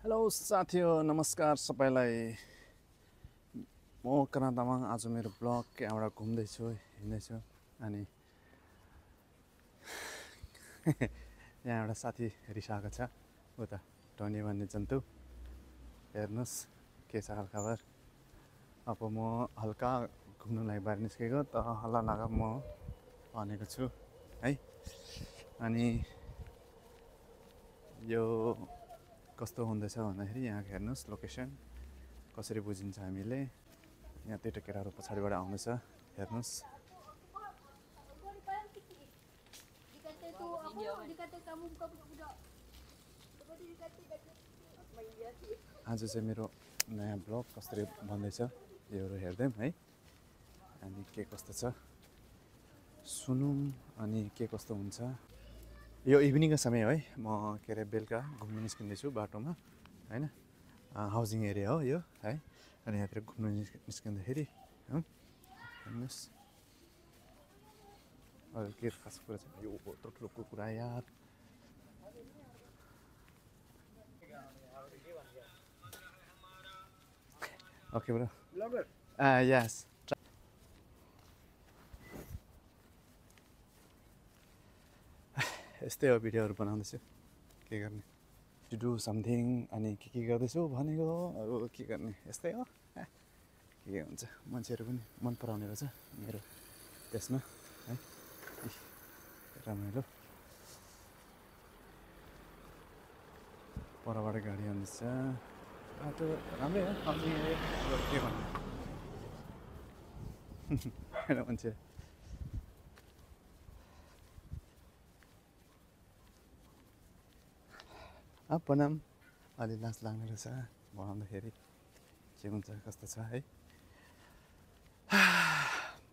Hello साथीहरु नमस्कार सबैलाई म करण तामाङ आज मेरो ब्लग यहाँबाट घुम्दैछु हिँड्दैछु अनि यहाँ एउटा साथी रिसाएको छ उता टनी भन्ने जन्तु हेर्नुस् के छ हालखबर अब म हल्का घुम्नलाई बाहिर निस्केको त हल्ला नगर म भनेको छु है अनि यो कस्तो हुँदैछ भन्दाखेरि यहाँ हेर्नुस् लोकेसन कसरी बुझिन्छ हामीले यहाँ त्यही केटाहरु पछाडिबाट आउँदैछ हेर्नुस् आज चाहिँ मेरो नयाँ ब्लग कसरी भन्दैछ योहरू हेर्दै है अनि के कस्तो छ सुनौं अनि के कस्तो हुन्छ यो इभिनिङको समय है म के अरे बेलुका घुम्न निस्किँदैछु बाटोमा हैन हाउसिङ एरिया हो यो है अनि यहाँतिर घुम्न निस्किँदाखेरि हेर्नुस् अरू के खास कुरा छ यो ठुलो कुरा यार Okay, bro. Vlogger? Yes. यस्तै हो भिडियोहरू बनाउँदैछु के गर्ने टु डु समथिङ अनि के गर्दैछु भनेको अरू के गर्ने यस्तै हो के हुन्छ मान्छेहरू पनि मन पराउने रहेछ मेरो त्यसमा है रमाइलो परबाट गाडी आउँदैछ बाटो राम्रै हो हाउसिङ एरिया के भन्ने एउटा मान्छे प्रणाम अलि लाज लाग्ने रहेछ बनाउँदाखेरि के हुन्छ कस्तो छ है